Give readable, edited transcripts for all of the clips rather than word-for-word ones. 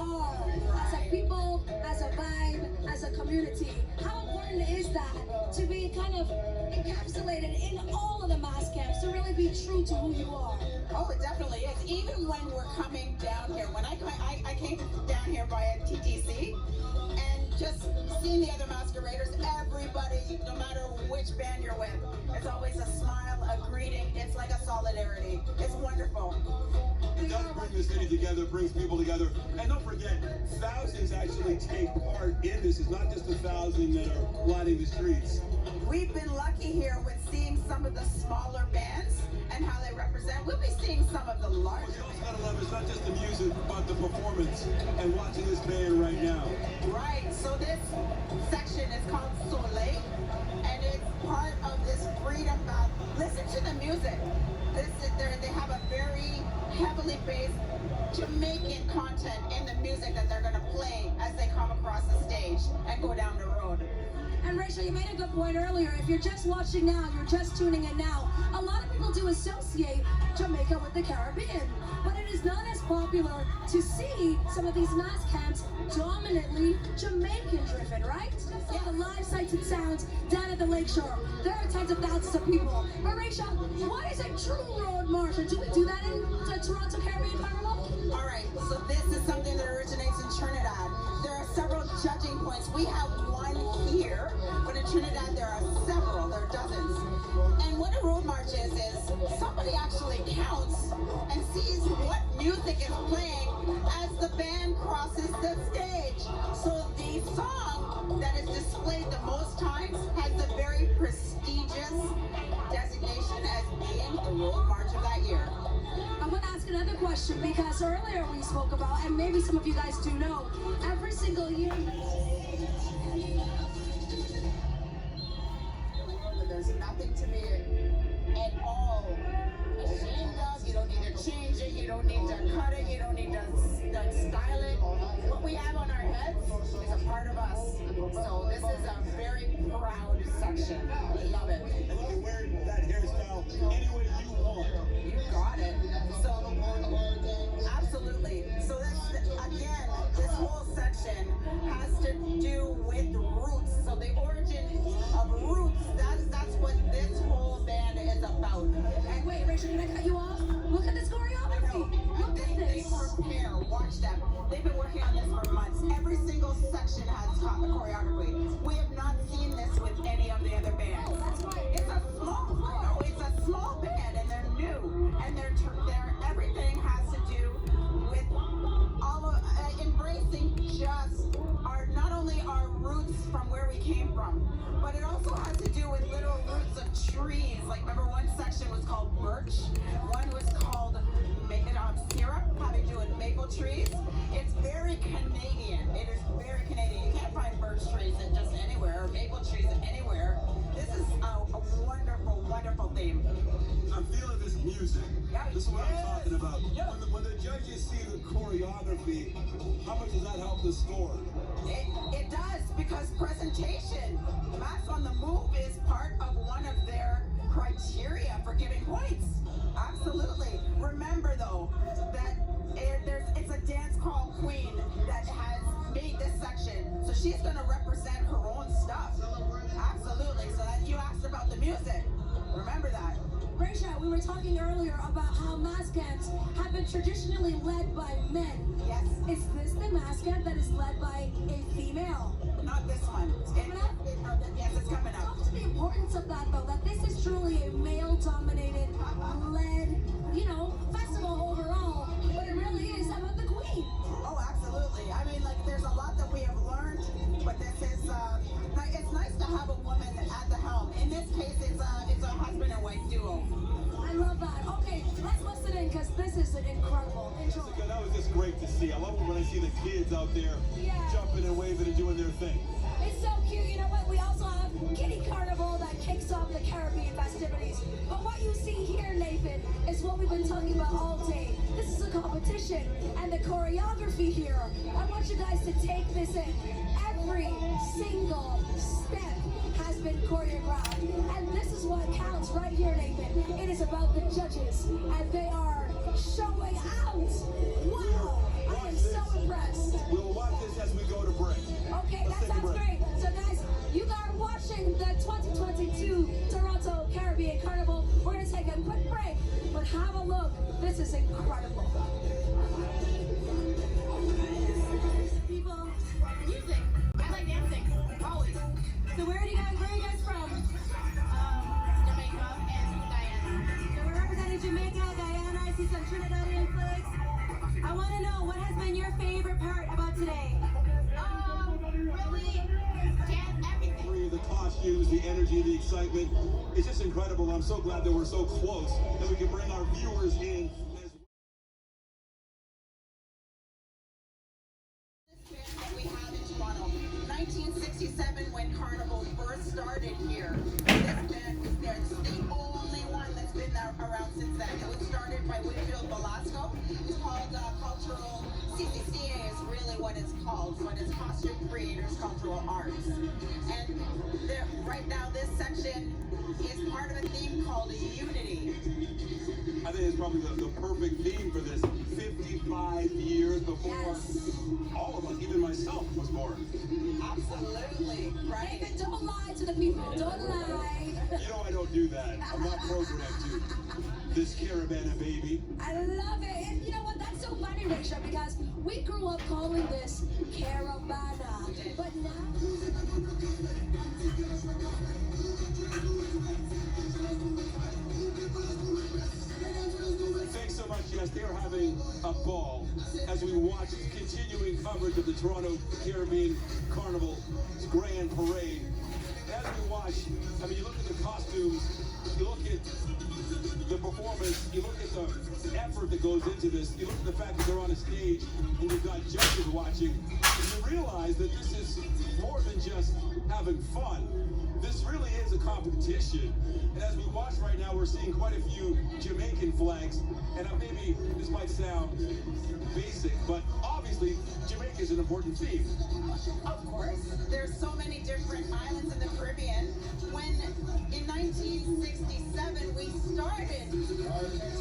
are as a people, as a vibe, as a community. How important is that to be kind of encapsulated in all of the mass camps, to really be true to who you are? Oh, it definitely is. Even when we're coming down here, when I came down here via TTC, and just seeing the other masqueraders, everybody, no matter which band you're with, it's always a smile, a greeting. It's like a solidarity. It's wonderful. It does bring the city together, brings people together. And don't forget, thousands actually take part in this. It's not just 1,000 that are lining the streets. We've been lucky here with seeing some of the smaller bands and how they represent. We'll be seeing some of the larger. You also gotta love it's not just the music, but the performance and watching this band right now. Right, so this section is called Soleil, and it's part of this freedom path. Listen to the music. They have a very heavily based Jamaican content in the music that they're gonna play as they come across the stage and go down the road. And Rachel, you made a good point earlier. If you're just watching now, you're just tuning in now, a lot of people do associate Jamaica with the Caribbean, but it is not as popular to see some of these mass camps dominantly Jamaican driven, right? So the live sights and sounds down at the lakeshore, there are tens of thousands of people. But Rachel, what is a true road march? And do we do that in the Toronto Caribbean Carnival? All right, so this is something that originates in Trinidad. There are several judging points. We have one here, but in Trinidad there are several, there are dozens. And what a road march is somebody actually counts and sees what music is playing as the band crosses the stage. So the song that is displayed the most times has the very prestigious designation as being the road march of that year. I want to ask another question, because earlier we spoke about, and maybe some of you guys do know, every single year there's nothing to be at all ashamed of. You don't need to change it, you don't need to cut it, you don't need to style it. What we have on our heads is a part of us. So this is a very proud section. We love it. And you can wear that hairstyle any way you want. You got it. So, absolutely. So this, again, this whole section has to do with roots. So the origin of roots, that's what this whole band is about. And wait, Rachel, can I cut you off? Look at this choreography. Look at They this. prepare, watch them. They've been working on this for months. Every single section has choreography. We have not seen this with any of the other bands. That's right. It's a small band, and they're new, and they're everything has to do with all of embracing just not only our roots from where we came from, but it also has to do with literal roots of trees. Like, remember, one section was called birch, one was called syrup, having to do with maple trees. It's very Canadian. It is very Canadian. You can't find birch trees in just anywhere, or maple trees anywhere. This is a wonderful, wonderful theme. I'm feeling this music. Yeah, This is what I'm yes. talking about. Yeah. When the judges see the choreography, how much does that help the score? It does, because presentation, Mass on the Move, is part of one of their criteria for giving points. Absolutely. Remember though, that it's a dance call queen that has made this section, so she's going to represent her own stuff. Absolutely. So that you asked about the music. Remember that. Rachel, we were talking earlier about how mass camps have been traditionally led by men. Yes. Is this the mass camp that is led by a female? Not this one. Yes, it's coming up. Talk to the importance of that, though, that this is truly a male-dominated, led, festival overall, but it really is about the queen. Oh, absolutely. I mean, like, there's a lot that we have learned, but this is, it's nice to have a woman at the helm. In this case, it's a husband and wife duo. I love that. Okay, let's listen in, because this is an incredible intro. Jessica, that was just great to see. I love it when I see the kids out there jumping and waving and doing their thing. It's so cute. You know what? We also have Kitty Carnival that kicks off the Caribbean festivities. But what you see here, Nathan, is what we've been talking about all day. This is a competition, and the choreography here, I want you guys to take this in. Every single step has been choreographed. And this is what counts right here, Nathan. It is about the judges, and they are showing out. Wow, I am so impressed. We'll watch this as we go to break. Okay, that sounds great. So guys, you are watching the 2022 Toronto Caribbean Carnival. We're gonna take a quick break, but have a look. This is incredible. People, music. I like dancing, always. So where are you guys from? Jamaica and Guyana. So we're representing Jamaica, Guyana. I see some Trinidadian flags. I want to know, what has been your favorite part about today? Really, everything. The costumes, the energy, the excitement. It's just incredible. I'm so glad that we're so close that we can bring our viewers in. That we have in Toronto. 1967, when Carnival first started here, this band was there. It's the only one that's been there around since then. It was started by Whitfield Velasco. It's called Cultural, CCCA is really what it's called, but it's Costume Creators Cultural Arts. And right now this section is part of a theme called Unity. I think it's probably the perfect theme for this. 55 years before all of us, even myself, was born. Absolutely, right? Nathan, don't lie to the people. Don't lie. You know I don't do that. I'm not programmed to. This Caravana baby. I love it. And you know what? That's so funny, Rachel, because we grew up calling this Caravana. But now... Thanks so much. Yes, they're having a ball as we watch continuing coverage of the Toronto Caribbean Carnival's Grand Parade. As we watch, I mean, you look at the costumes, you look at the performance, you look at the effort that goes into this, you look at the fact that they're on a stage and you've got judges watching, and you realize that this is more than just having fun. This really is a competition. And as we watch right now, we're seeing quite a few Jamaican flags. And maybe this might sound basic, but obviously Jamaica is an important theme. Of course, there's so many different islands in the Caribbean. When in 1967 we started,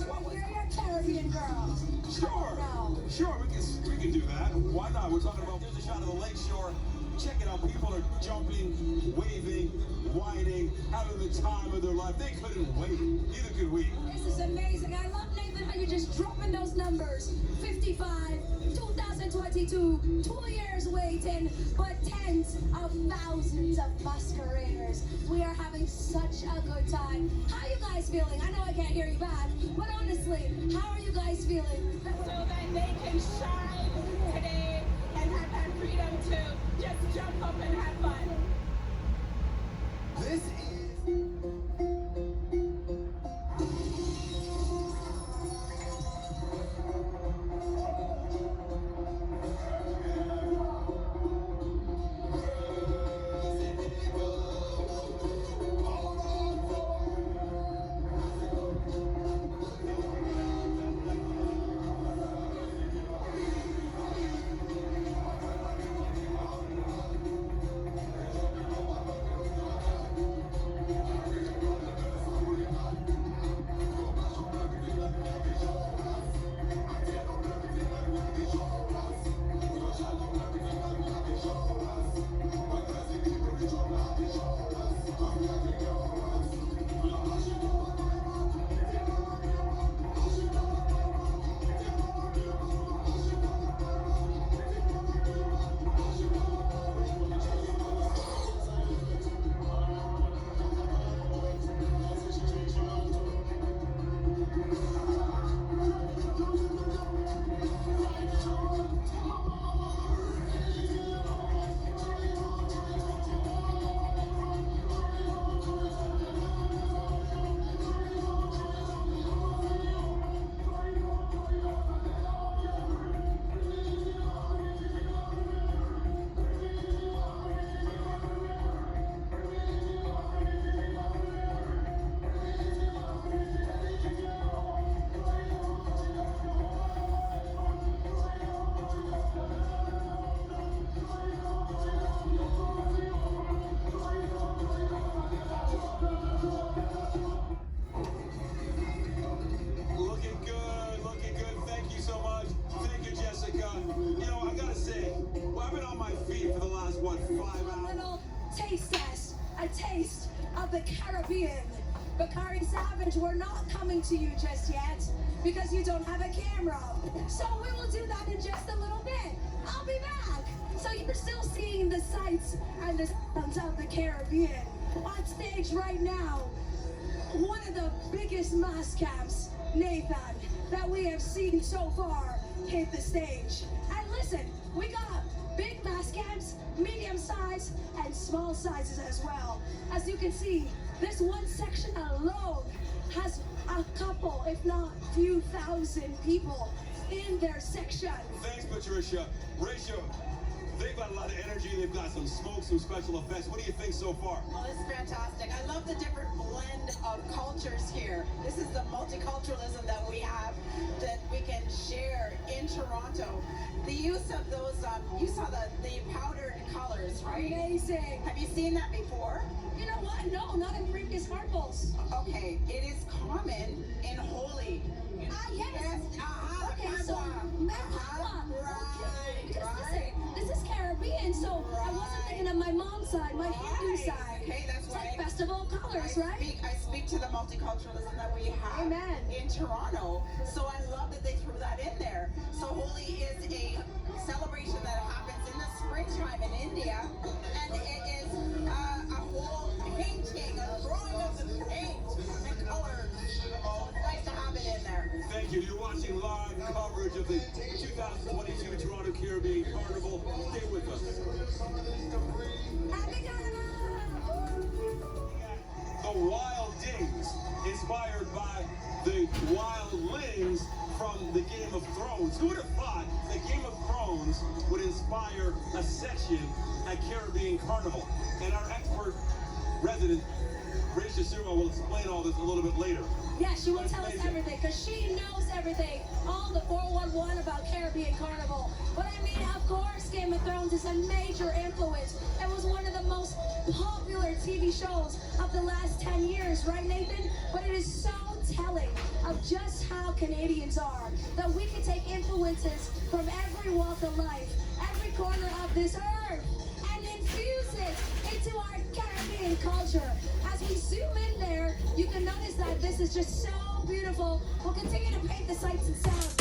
what was You're a Caribbean girl. Sure, we can do that. Why not? We're talking about, there's a shot of the lakeshore. Check it out. People are jumping, waving, whining, having the time of their life. They couldn't wait. Neither could we. This is amazing. I love, Nathan, how you're just dropping those numbers. 55, 2022, 2 years waiting, but tens of thousands of masqueraders. We are having such a good time. How are you guys feeling? I know I can't hear you back, but honestly, how are you guys feeling? So that they can shine today and have that freedom to just jump up and have fun. this is Bakari Savage, we're not coming to you just yet because you don't have a camera. So we will do that in just a little bit. I'll be back. So you're still seeing the sights and the sounds of the Caribbean. On stage right now, one of the biggest mass camps, Nathan, that we have seen so far hit the stage. And listen, we got big mass camps, medium size, and small sizes as well. As you can see, this one section alone has a couple, if not few thousand people in their section. Thanks, Patricia. Rachel, they've got a lot of energy. They've got some smoke, some special effects. What do you think so far? Oh, this is fantastic. I love the different blend of cultures here. This is the multiculturalism that we have that we can share in Toronto. The use of those, you saw the powdered colors, right? Amazing. Have you seen that before? You know what? No, not in previous carnivals. Okay, it is common in Holi. Yes. Aha, Okay, so Merhaba. Okay, because right. listen, this is Caribbean, so I wasn't thinking of my mom's side, my Hindu Right. side. Okay, that's It's right. like festival colors, right? I speak to the multiculturalism that we have Amen. in Toronto, so I love that they threw that in there. So Holi is a celebration that happens in the springtime in India, and it is a whole painting, a drawing of the paint and colors. So it's nice to have it in there. Thank you. You're watching live coverage of the 2022 Toronto Caribbean Carnival. Stay with us. Happy Carnival! The Wild Dings, inspired by the wildlings from the Game of Thrones. Who would have thought that Game of Thrones would inspire a section at Caribbean Carnival? And our expert resident, Rachel Sirma, will explain all this a little bit later. Yeah, she will tell us Amazing. everything because she knows everything, all the 411 about Caribbean Carnival. But I mean, of course, Game of Thrones is a major influence. It was one of the most popular TV shows of the last 10 years, right, Nathan? But it is so telling of just how Canadians are, that we can take influences from every walk of life, every corner of this earth, and infuse it into our Caribbean culture. As we zoom in there, you can notice that this is just so beautiful. We'll continue to paint the sights and sounds.